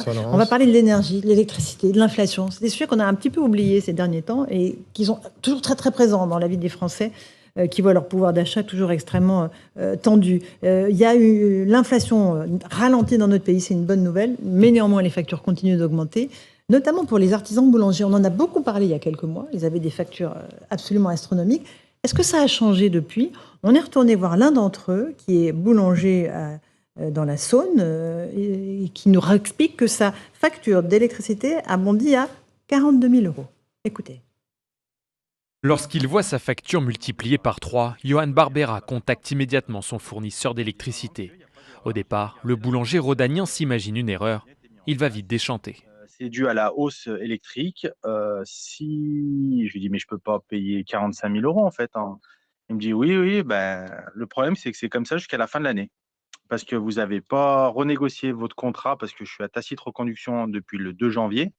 Ça, On va Laurence? parler de l'énergie, de l'électricité, de l'inflation. C'est des sujets qu'on a un petit peu oubliés ces derniers temps et qui sont toujours très très présents dans la vie des Français qui voient leur pouvoir d'achat toujours extrêmement tendu. Il y a eu l'inflation ralentie dans notre pays, c'est une bonne nouvelle, mais néanmoins les factures continuent d'augmenter, notamment pour les artisans boulangers. On en a beaucoup parlé il y a quelques mois, ils avaient des factures absolument astronomiques. Est-ce que ça a changé depuis? On est retourné voir l'un d'entre eux qui est boulanger dans la Saône, et qui nous explique que sa facture d'électricité a bondi à 42 000 euros. Écoutez. Lorsqu'il voit sa facture multipliée par 3, Johan Barbera contacte immédiatement son fournisseur d'électricité. Au départ, le boulanger rhodanien s'imagine une erreur. Il va vite déchanter. C'est dû à la hausse électrique. Si je lui dis mais je peux pas payer 45 000 euros en fait, hein. Il me dit oui, oui, ben, le problème c'est que c'est comme ça jusqu'à la fin de l'année. Parce que vous n'avez pas renégocié votre contrat parce que je suis à tacite reconduction depuis le 2 janvier.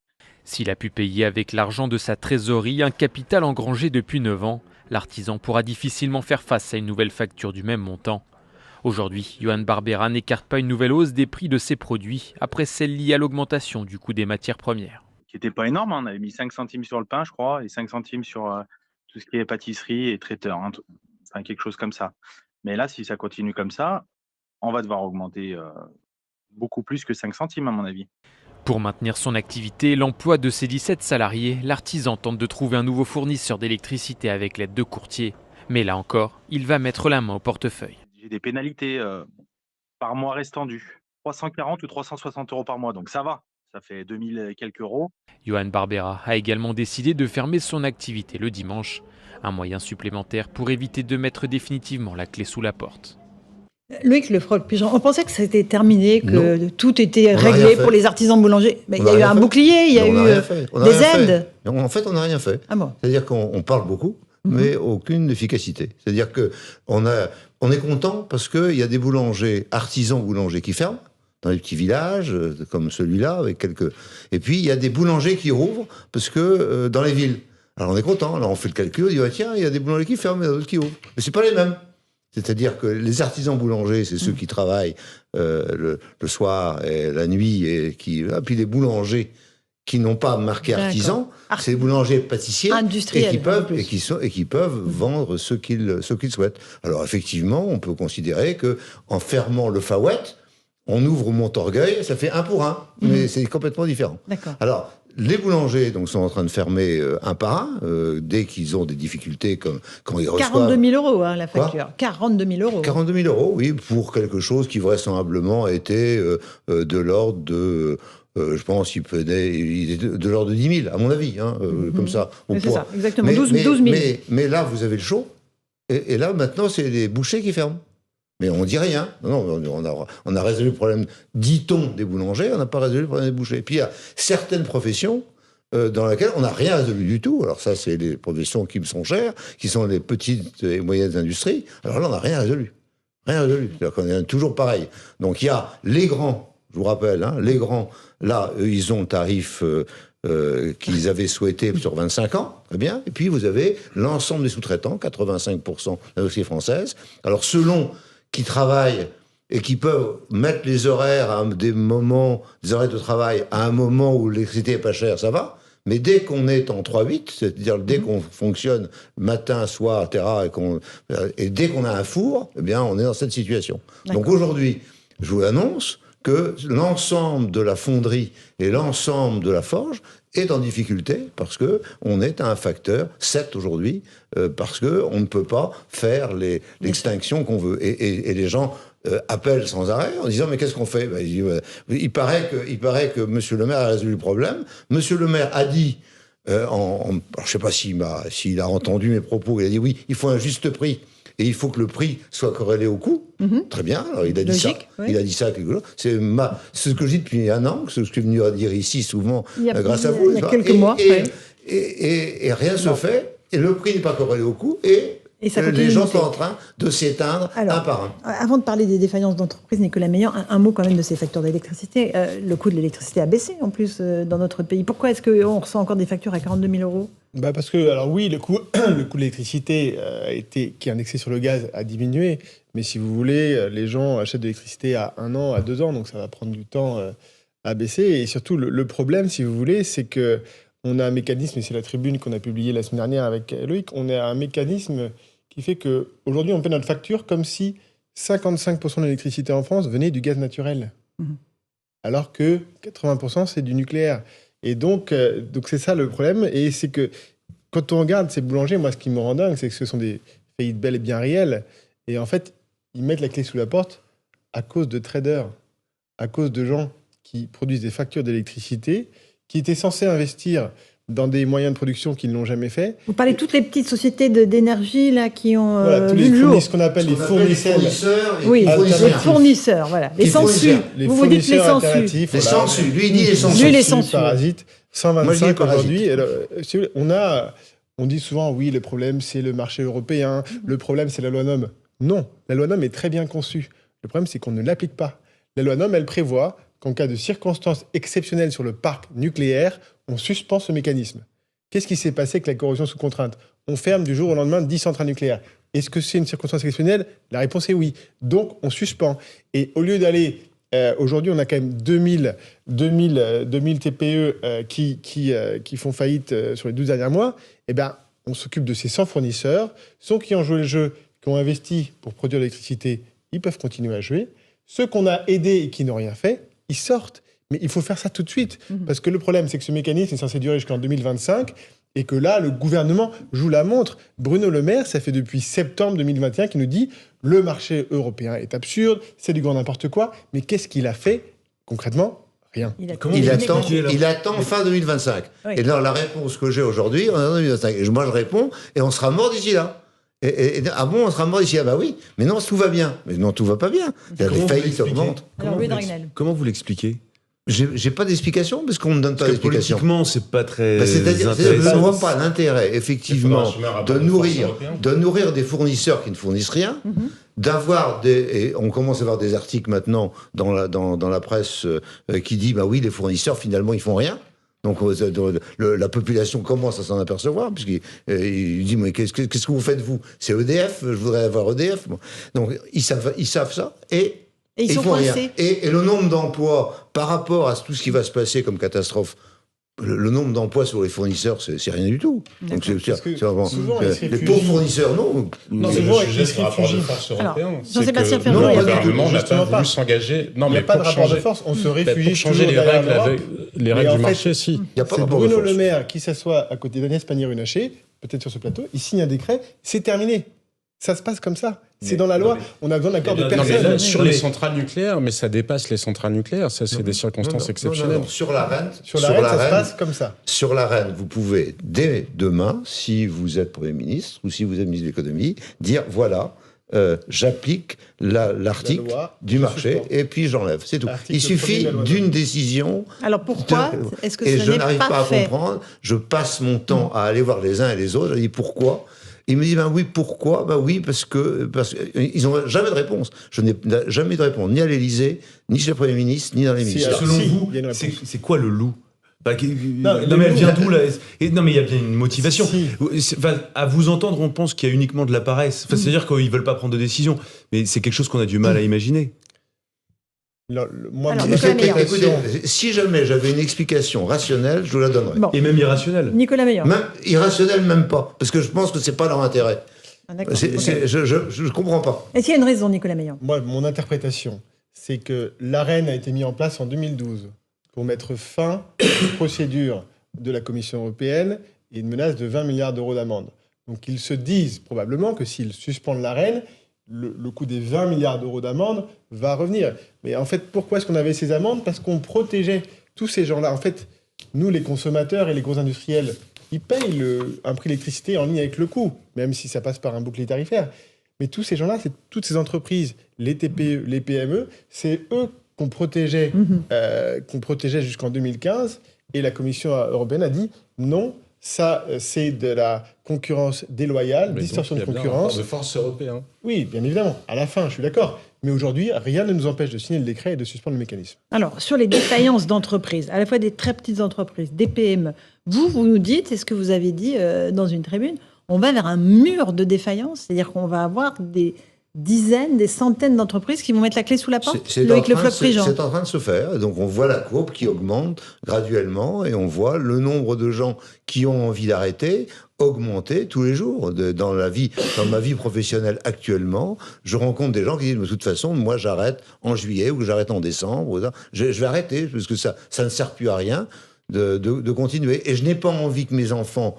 S'il a pu payer avec l'argent de sa trésorerie un capital engrangé depuis 9 ans, l'artisan pourra difficilement faire face à une nouvelle facture du même montant. Aujourd'hui, Johan Barbera n'écarte pas une nouvelle hausse des prix de ses produits après celle liée à l'augmentation du coût des matières premières. Qui n'était pas énorme, hein. On avait mis 5 centimes sur le pain, je crois, et 5 centimes sur tout ce qui est pâtisserie et traiteur, hein, enfin, quelque chose comme ça. Mais là, si ça continue comme ça, on va devoir augmenter beaucoup plus que 5 centimes à mon avis. Pour maintenir son activité et l'emploi de ses 17 salariés, l'artisan tente de trouver un nouveau fournisseur d'électricité avec l'aide de courtiers. Mais là encore, il va mettre la main au portefeuille. J'ai des pénalités par mois restant dues. 340 ou 360 euros par mois, donc ça va. Ça fait 2000 et quelques euros. Johan Barbera a également décidé de fermer son activité le dimanche. Un moyen supplémentaire pour éviter de mettre définitivement la clé sous la porte. Loïc Lefroc-Pigeon, on pensait que c'était terminé, que Non. tout était On n'a réglé rien fait. pour les artisans boulangers. Mais il On y n'a a eu rien un fait. bouclier, il y a On n'a eu rien fait. On n'a des rien fait. aides. En fait, on n'a rien fait. Ah bon. C'est-à-dire qu'on parle beaucoup, mais aucune efficacité. C'est-à-dire qu'on est content parce qu'il y a des boulangers, artisans boulangers qui ferment, dans les petits villages, comme celui-là, avec quelques... Et puis, il y a des boulangers qui rouvrent, parce que dans les villes. Alors, on est content. Alors, on fait le calcul, on dit, tiens, il y a des boulangers qui ferment, il y en a d'autres qui ouvrent. Mais c'est pas les mêmes. C'est-à-dire que les artisans boulangers, c'est ceux qui travaillent le soir et la nuit, et puis les boulangers qui n'ont pas marqué artisan, c'est les boulangers pâtissiers industriels, et qui peuvent vendre ce qu'ils souhaitent. Alors effectivement, on peut considérer que en fermant le Fawet, on ouvre Montorgueil, ça fait un pour un, mais c'est complètement différent. Alors, les boulangers donc, sont en train de fermer un par un, dès qu'ils ont des difficultés, comme quand ils reçoivent... 42 000 euros, hein, la facture. 42 000 euros. 42 000 euros, oui, pour quelque chose qui vraisemblablement était de l'ordre de... je pense qu'il est de l'ordre de 10 000, à mon avis, hein, comme ça. C'est ça, exactement, 12 000. Mais là, vous avez le chaud, et là, maintenant, c'est les bouchers qui ferment. Mais on dit rien. Non, on a résolu le problème, dit-on, des boulangers, on n'a pas résolu le problème des bouchers. Et puis il y a certaines professions dans lesquelles on n'a rien résolu du tout. Alors ça, c'est les professions qui me sont chères, qui sont les petites et moyennes industries. Alors là, on n'a rien résolu. Rien résolu. C'est-à-dire qu'on est toujours pareil. Donc il y a les grands, je vous rappelle, hein, les grands, là, eux, ils ont le tarif... qu'ils avaient souhaité sur 25 ans, très bien. Et puis vous avez l'ensemble des sous-traitants, 85% de l'industrie française. Alors selon qui travaillent et qui peuvent mettre les horaires à des horaires de travail à un moment où l'électricité est pas chère, ça va. Mais dès qu'on est en 3-8, c'est-à-dire dès qu'on fonctionne matin, soir, etc., et dès qu'on a un four, eh bien, on est dans cette situation. Donc aujourd'hui, je vous annonce que l'ensemble de la fonderie et l'ensemble de la forge est en difficulté parce que on est à un facteur 7 aujourd'hui, parce que on ne peut pas faire l'extinction qu'on veut. Et les gens appellent sans arrêt en disant mais qu'est-ce qu'on fait? Il paraît que Monsieur le Maire a résolu le problème. Monsieur le Maire a dit alors, je ne sais pas s'il a entendu mes propos. Il a dit oui, il faut un juste prix. Et il faut que le prix soit corrélé au coût. Très bien. Alors, il a dit ça. Oui. Il a dit ça quelque chose. C'est ce que je dis depuis un an, ce que je suis venu à dire ici souvent, grâce à vous. Il y a quelques mois. Et rien ne se fait. Et le prix n'est pas corrélé au coût. Et les gens sont en train de s'éteindre un par un. Avant de parler des défaillances d'entreprise, Nicolas Meillan, un mot quand même de ces factures d'électricité. Le coût de l'électricité a baissé en plus dans notre pays. Pourquoi est-ce qu'on reçoit encore des factures à 42 000 euros? Parce que, alors oui, le coût de l'électricité qui est indexé sur le gaz a diminué, mais si vous voulez, les gens achètent de l'électricité à 1 an, à 2 ans, donc ça va prendre du temps a baissé. Et surtout, le problème, si vous voulez, c'est qu'on a un mécanisme, et c'est la tribune qu'on a publiée la semaine dernière avec Loïc, on a un mécanisme qui fait qu'aujourd'hui, on paie notre facture comme si 55% de l'électricité en France venait du gaz naturel. Alors que 80%, c'est du nucléaire. Et donc c'est ça le problème. Et c'est que quand on regarde ces boulangers, moi, ce qui me rend dingue, c'est que ce sont des faillites bel et bien réelles. Et en fait, ils mettent la clé sous la porte à cause de traders, à cause de gens qui produisent des factures d'électricité, qui étaient censés investir dans des moyens de production qu'ils n'ont jamais fait. Vous parlez de toutes les petites sociétés d'énergie là qui ont Tous vu les le jour. ce qu'on appelle les fournisseurs. Oui, les fournisseurs. fournisseurs, voilà. Les sensus. Les Vous dites les fournisseurs sensus. alternatifs. Les voilà. sensus. Lui, il dit les sensus. Lui, les sensus. Parasites. Moi, je dis 125 parasites. aujourd'hui. Alors, si vous voulez, on dit souvent, oui, le problème, c'est le marché européen. Le problème, c'est la loi NOM. Non, la loi NOM est très bien conçue. Le problème, c'est qu'on ne l'applique pas. La loi NOM, elle prévoit qu'en cas de circonstances exceptionnelles sur le parc nucléaire, on suspend ce mécanisme. Qu'est-ce qui s'est passé avec la corrosion sous contrainte ? On ferme du jour au lendemain 10 centrales nucléaires. Est-ce que c'est une circonstance exceptionnelle ? La réponse est oui. Donc, on suspend. Et au lieu d'aller... aujourd'hui, on a quand même 2000 TPE qui font faillite sur les 12 derniers mois. Eh bien, on s'occupe de ces 100 fournisseurs. Ceux qui ont joué le jeu, qui ont investi pour produire l'électricité, ils peuvent continuer à jouer. Ceux qu'on a aidés et qui n'ont rien fait, ils sortent. Mais il faut faire ça tout de suite. Parce que le problème, c'est que ce mécanisme est censé durer jusqu'en 2025 et que là, le gouvernement joue la montre. Bruno Le Maire, ça fait depuis septembre 2021 qu'il nous dit « Le marché européen est absurde, c'est du grand n'importe quoi ». Mais qu'est-ce qu'il a fait concrètement ? Rien. Il attend fin 2025. Oui. Et là, la réponse que j'ai aujourd'hui, on est en 2025. Et moi, je réponds, et on sera mort d'ici là. Ah bon, on sera mort d'ici là ? Bah oui, mais non, tout va bien. Mais non, tout va pas bien. Les faillites augmentent. Alors, Louis Dragnel. Comment vous l'expliquez ? J'ai pas d'explication parce qu'on ne me donne pas Parce que d'explication. politiquement, c'est pas très C'est-à-dire, je ne intéressant. vois pas l'intérêt, effectivement, de nourrir des fournisseurs qui ne fournissent rien, d'avoir et on commence à avoir des articles maintenant dans la presse qui dit, bah oui, les fournisseurs, finalement, ils font rien. Donc la population commence à s'en apercevoir, puisqu'il dit, mais qu'est-ce que vous faites, vous ? C'est EDF, je voudrais avoir EDF. Bon. Donc ils savent ça, et ils sont font rien. coincés. Et le nombre d'emplois, par rapport à tout ce qui va se passer comme catastrophe, le nombre d'emplois sur les fournisseurs, c'est rien du tout. Donc Souvent, les pauvres fournisseurs, non. Non, mais le sujet, c'est le rapport de force européen. Jean-Sébastien que Ferrand, le il y a gouvernement n'a justement pas pas. voulu s'engager. Non, il n'y a mais pas de pour rapport changer, de force, on se pour réfugie changer toujours derrière l'Europe. les règles en du fait, marché, si. Il n'y a pas de C'est rapport de Bruno force. Le Maire qui s'assoit à côté d'Agnès Pannier-Runacher, peut-être sur ce plateau, il signe un décret, c'est terminé. Ça se passe comme ça. C'est dans la loi. On a besoin d'accord de Non, mais personne. là, sur les centrales nucléaires, mais ça dépasse les centrales nucléaires. Ça, c'est des circonstances exceptionnelles. Non. Sur la reine, Sur la reine, ça se passe comme ça. Sur la reine, vous pouvez, dès demain, si vous êtes Premier ministre ou si vous êtes ministre de l'économie, dire voilà, j'applique l'article La loi, du je marché suspends. et puis j'enlève. C'est tout. Article Il suffit premier de la loi. d'une décision. Alors pourquoi est-ce que Et ce je n'est n'arrive pas à fait ? comprendre. Je passe mon temps à aller voir les uns et les autres. Je dis pourquoi. Il me dit ben oui, pourquoi ? Ben oui, parce qu'ils n'ont jamais de réponse. Je n'ai jamais de réponse, ni à l'Élysée, ni chez le Premier ministre, ni dans les ministères. alors, Selon si, vous, il y a une réponse. c'est quoi le loup ? Non, le mais elle loup, vient d'où là ? Non, mais il y a bien une motivation. Si. Enfin, à vous entendre, on pense qu'il y a uniquement de la paresse. Enfin, c'est-à-dire qu'ils veulent pas prendre de décision. Mais c'est quelque chose qu'on a du mal à imaginer. Moi, Alors, mon Nicolas Meillan. interprétation, Écoutez, si jamais j'avais une explication rationnelle, je vous la donnerais. Bon, Et même irrationnel. Nicolas Meillan. Même irrationnelle, même pas. Parce que je pense que c'est pas leur intérêt. Ah, d'accord. Je ne comprends pas. Est-ce qu'il y a une raison, Nicolas Meillan ? mon interprétation, c'est que l'AREN a été mis en place en 2012 pour mettre fin aux procédures de la Commission européenne et une menace de 20 milliards d'euros d'amende. Donc ils se disent probablement que s'ils suspendent l'AREN, le coût des 20 milliards d'euros d'amende va revenir. Mais en fait, pourquoi est-ce qu'on avait ces amendes ? Parce qu'on protégeait tous ces gens-là. En fait, nous, les consommateurs et les gros industriels, ils payent un prix d'électricité en ligne avec le coût, même si ça passe par un bouclier tarifaire. Mais tous ces gens-là, c'est toutes ces entreprises, les TPE, les PME, c'est eux qu'on protégeait, jusqu'en 2015. Et la Commission européenne a dit non, ça, c'est de la concurrence déloyale, Mais distorsion donc, de il y a bien un rapport concurrence. de force européen. Oui, bien évidemment. À la fin, je suis d'accord. Mais aujourd'hui, rien ne nous empêche de signer le décret et de suspendre le mécanisme. Alors, sur les défaillances d'entreprises, à la fois des très petites entreprises, des PME, vous nous dites, c'est ce que vous avez dit dans une tribune, on va vers un mur de défaillance, c'est-à-dire qu'on va avoir des dizaines, des centaines d'entreprises qui vont mettre la clé sous la porte C'est avec le fleuve Prigent. C'est en train de se faire. Donc on voit la courbe qui augmente graduellement et on voit le nombre de gens qui ont envie d'arrêter augmenter tous les jours. Dans ma vie professionnelle actuellement, je rencontre des gens qui disent de toute façon, moi j'arrête en juillet ou j'arrête en décembre. Je vais arrêter parce que ça ne sert plus à rien. De continuer. Et je n'ai pas envie que mes enfants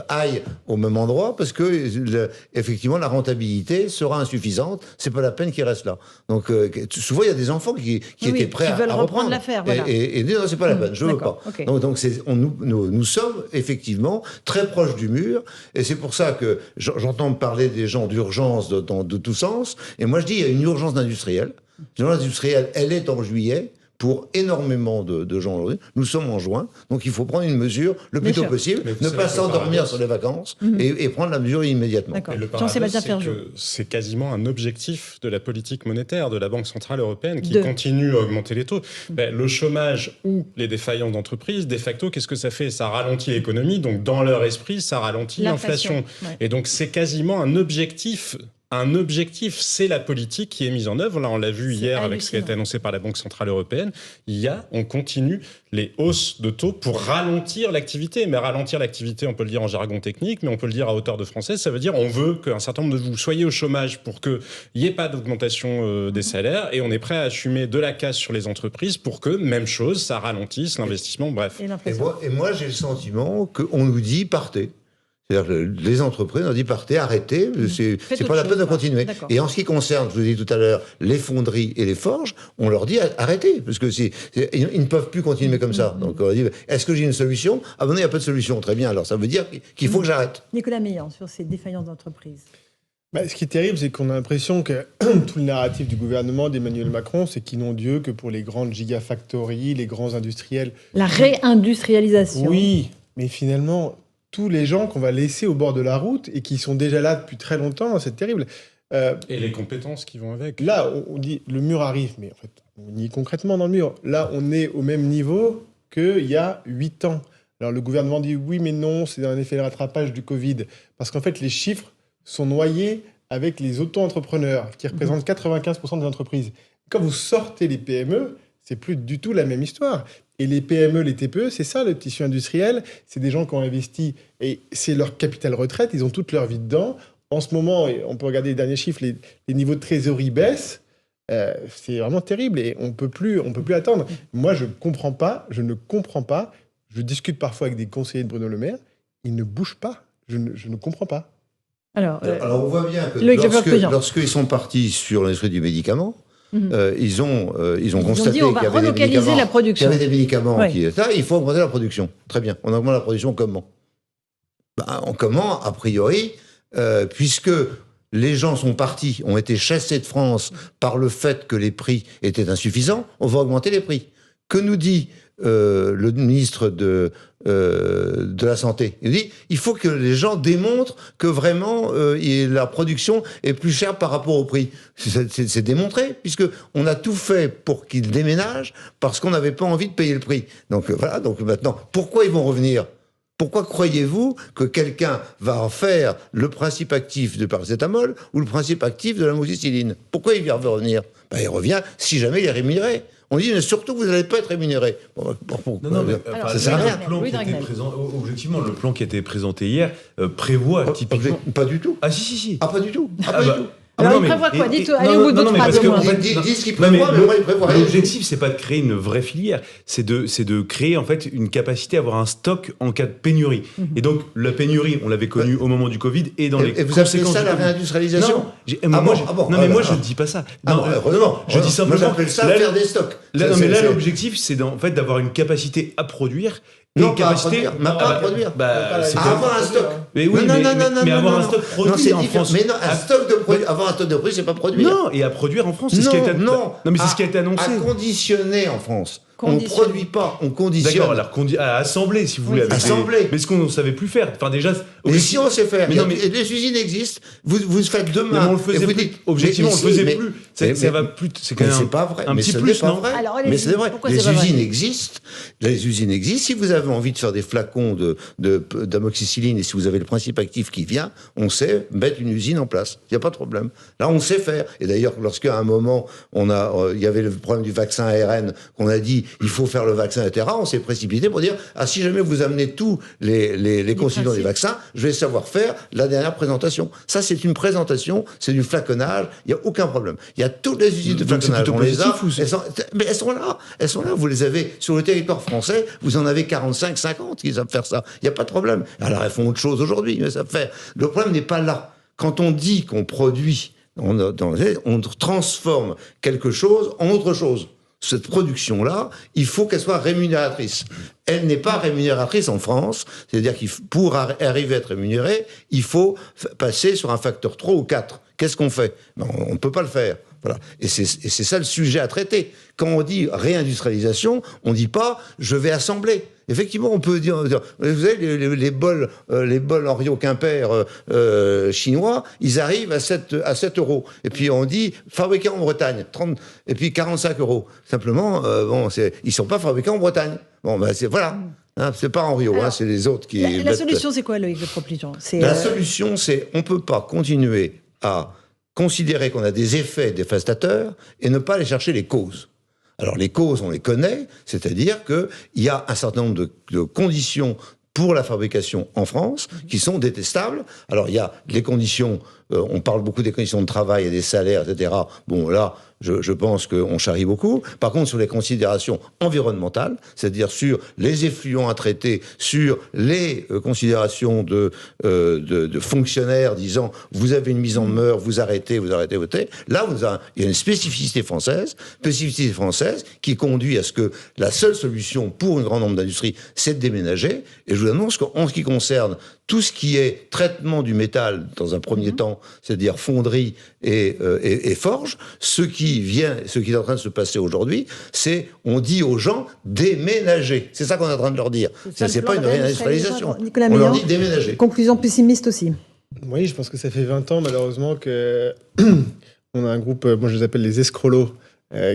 aillent au même endroit parce que, effectivement, la rentabilité sera insuffisante. C'est pas la peine qu'ils restent là. Donc, souvent, il y a des enfants qui étaient prêts qui veulent à reprendre reprendre l'affaire. Voilà. Et non, c'est pas la peine. Je veux pas. Okay. Donc nous sommes effectivement très proches du mur. Et c'est pour ça que j'entends parler des gens d'urgence de tous sens. Et moi, je dis, il y a une urgence industrielle. L'urgence industrielle, elle est en juillet. Pour énormément de gens aujourd'hui. Nous sommes en juin, donc il faut prendre une mesure le plus tôt possible, ne pas s'endormir sur les vacances et prendre la mesure immédiatement. Et le paradoxe, c'est que c'est quasiment un objectif de la politique monétaire de la Banque Centrale Européenne qui continue à augmenter les taux. Le chômage ou les défaillances d'entreprises, de facto, qu'est-ce que ça fait ? Ça ralentit l'économie, donc dans leur esprit, ça ralentit l'inflation. Ouais. Et donc c'est quasiment un objectif, c'est la politique qui est mise en œuvre. Là, on l'a vu hier avec ce qui a été annoncé par la Banque Centrale Européenne. On continue les hausses de taux pour ralentir l'activité. Mais ralentir l'activité, on peut le dire en jargon technique, mais on peut le dire à hauteur de français. Ça veut dire on veut qu'un certain nombre de vous soyez au chômage pour qu'il n'y ait pas d'augmentation des salaires. Et on est prêt à assumer de la casse sur les entreprises pour que, même chose, ça ralentisse l'investissement, bref. Et moi, j'ai le sentiment qu'on nous dit partez. C'est-à-dire que les entreprises ont dit partez, arrêtez, c'est pas la peine de continuer. Et en ce qui concerne, je vous ai dit tout à l'heure, les fonderies et les forges, on leur dit arrêtez, parce que ils ne peuvent plus continuer comme ça. Donc on leur dit est-ce que j'ai une solution ? Ah ben non, il n'y a pas de solution. Très bien, alors ça veut dire qu'il faut que j'arrête. Nicolas Meillan, sur ces défaillances d'entreprises. Ce qui est terrible, c'est qu'on a l'impression que tout le narratif du gouvernement d'Emmanuel Macron, c'est qu'ils n'ont Dieu que pour les grandes gigafactories, les grands industriels. La réindustrialisation. Oui, mais finalement, tous les gens qu'on va laisser au bord de la route et qui sont déjà là depuis très longtemps, c'est terrible. Et les compétences qui vont avec. Là, on dit le mur arrive, mais en fait, on y est concrètement dans le mur. Là, on est au même niveau qu'il y a 8 ans. Alors le gouvernement dit oui, mais non, c'est un effet de rattrapage du Covid. Parce qu'en fait, les chiffres sont noyés avec les auto-entrepreneurs, qui représentent 95% des entreprises. Quand vous sortez les PME, c'est plus du tout la même histoire. Et les PME, les TPE, c'est ça le tissu industriel. C'est des gens qui ont investi et c'est leur capital retraite. Ils ont toute leur vie dedans. En ce moment, on peut regarder les derniers chiffres, les niveaux de trésorerie baissent. C'est vraiment terrible et on peut plus attendre. Moi, je ne comprends pas. Je discute parfois avec des conseillers de Bruno Le Maire. Ils ne bougent pas. Je ne comprends pas. Alors on voit bien que lorsqu'ils sont partis sur l'industrie du médicament, ils ont constaté qu'il y avait des médicaments qui étaient là, il faut augmenter la production. Très bien. On augmente la production comment ? Comment, a priori, puisque les gens sont partis, ont été chassés de France par le fait que les prix étaient insuffisants, on va augmenter les prix. Que nous dit le ministre de la Santé? Il dit il faut que les gens démontrent que vraiment la production est plus chère par rapport au prix. C'est démontré, puisqu'on a tout fait pour qu'ils déménagent parce qu'on n'avait pas envie de payer le prix. Donc voilà, donc maintenant, pourquoi ils vont revenir ? Pourquoi croyez-vous que quelqu'un va en faire le principe actif de paracétamol ou le principe actif de l'amoxicilline ? Pourquoi il va revenir ? Il revient si jamais il est rémunéré. On dit, mais surtout, vous n'allez pas être rémunéré. Ça sert à rien. Objectivement, le plan qui a été présenté hier prévoit typiquement... Pas du tout. Ah si. Ah, pas du tout. Alors, il prévoit quoi ? Dites, allez au bout de phrases au moins. Dis ce qu'il prévoit, mais moi, il prévoit rien. L'objectif, c'est pas de créer une vraie filière, c'est de créer en fait une capacité à avoir un stock en cas de pénurie. Et donc, la pénurie, on l'avait connue au moment du Covid et dans les conséquences. Et vous appelez ça la réindustrialisation ? Moi, je ne dis pas ça. Non, je dis simplement. Moi, j'appelle ça faire des stocks. Là, l'objectif, c'est en fait d'avoir une capacité à produire. Non, pas à produire. Avoir un stock. Mais oui, mais avoir un stock produit en France. Mais non, avoir un stock de produit, c'est pas produire. Non, et à produire en France, c'est ce qui a été annoncé. Non, mais c'est ce qui a été annoncé. À conditionner en France. On ne produit pas, on conditionne. D'accord, alors à assembler, si vous voulez. Assembler. Mais ce qu'on ne savait plus faire. Enfin, déjà. Mais si on sait faire. Les usines existent. Vous faites demain. Mais on le faisait plus. Objectivement, on le faisait plus. C'est quand même c'est pas vrai. un petit plus, non? Alors, mais c'est vrai. Les usines existent. Les usines existent. Si vous avez envie de faire des flacons d'amoxicilline et si vous avez le principe actif qui vient, on sait mettre une usine en place. Il n'y a pas de problème. Là, on sait faire. Et d'ailleurs, lorsqu'à un moment, il y avait le problème du vaccin ARN, qu'on a dit, il faut faire le vaccin, etc., on s'est précipité pour dire, si jamais vous amenez tous les constituants des vaccins, je vais savoir faire la dernière présentation. Ça, c'est une présentation, c'est du flaconnage, il n'y a aucun problème. Il y a toutes les usines de flaconnage, on les a, mais elles sont là, vous les avez sur le territoire français, vous en avez 45, 50 qui savent faire ça, il n'y a pas de problème. Alors elles font autre chose aujourd'hui, mais ça fait. Le problème n'est pas là. Quand on dit qu'on produit, on transforme quelque chose en autre chose. Cette production-là, il faut qu'elle soit rémunératrice. Elle n'est pas rémunératrice en France, c'est-à-dire pour arriver à être rémunéré, il faut passer sur un facteur 3 ou 4. Qu'est-ce qu'on fait? On ne peut pas le faire. Voilà. Et c'est ça le sujet à traiter. Quand on dit réindustrialisation, on ne dit pas « je vais assembler ». Effectivement, on peut dire, vous savez, les bols Henriot Quimper chinois, ils arrivent à 7 euros. Et puis on dit fabriqués en Bretagne, 30, et puis 45 euros. Simplement, ils sont pas fabriqués en Bretagne. Voilà. Hein, c'est pas Henriot, c'est les autres qui. La solution, c'est quoi, Loïc Le Propligeon? La solution, c'est on peut pas continuer à considérer qu'on a des effets dévastateurs et ne pas aller chercher les causes. Alors les causes, on les connaît, c'est-à-dire qu'il y a un certain nombre de conditions pour la fabrication en France qui sont détestables. Alors il y a les conditions, on parle beaucoup des conditions de travail et des salaires, etc. Bon là, je pense qu'on charrie beaucoup. Par contre, sur les considérations environnementales, c'est-à-dire sur les effluents à traiter, sur les considérations de fonctionnaires disant vous avez une mise en demeure, vous arrêtez, votez. Là, il y a une spécificité française qui conduit à ce que la seule solution pour un grand nombre d'industries, c'est de déménager. Et je vous annonce qu'en ce qui concerne tout ce qui est traitement du métal dans un premier temps, c'est-à-dire fonderie et forge, ce qui est en train de se passer aujourd'hui, c'est on dit aux gens déménager. C'est ça qu'on est en train de leur dire. C'est pas une réindustrialisation. On leur dit déménager. Conclusion pessimiste aussi. Oui, je pense que ça fait 20 ans malheureusement que on a un groupe, moi je les appelle les escrolos,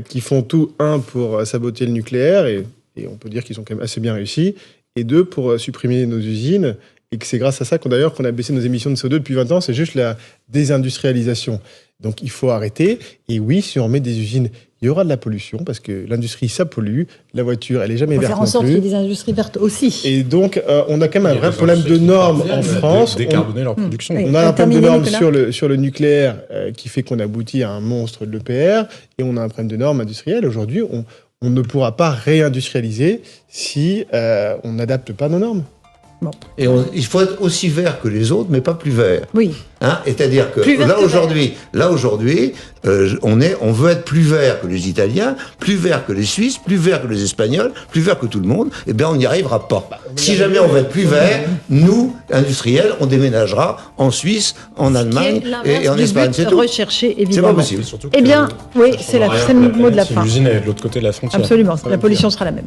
qui font tout, un, pour saboter le nucléaire, et on peut dire qu'ils ont quand même assez bien réussi, et deux, pour supprimer nos usines. Et que c'est grâce à ça qu'on a baissé nos émissions de CO2 depuis 20 ans, c'est juste la désindustrialisation. Donc il faut arrêter. Et oui, si on met des usines, il y aura de la pollution, parce que l'industrie, ça pollue. La voiture, elle n'est jamais verte non plus. Il faut faire en sorte qu'il y ait des industries vertes aussi. Et donc, on a quand même un vrai problème de normes en France. Décarboner leur production. On a un problème de normes sur le nucléaire qui fait qu'on aboutit à un monstre de l'EPR. Et on a un problème de normes industrielles. Aujourd'hui, on ne pourra pas réindustrialiser si on n'adapte pas nos normes. Bon. Et il faut être aussi vert que les autres, mais pas plus vert. Oui. Hein, c'est-à-dire que là aujourd'hui, on veut être plus vert que les Italiens, plus vert que les Suisses, plus vert que les Espagnols, plus vert que tout le monde. Eh bien, on n'y arrivera pas. Si jamais on veut être plus vert, nous, industriels, on déménagera en Suisse, en Allemagne et en Espagne. C'est tout. Recherché, évidemment. C'est pas possible. Eh bien, oui, c'est le mot de la fin. L'usine est de l'autre côté de la frontière. Absolument. La pollution sera la même.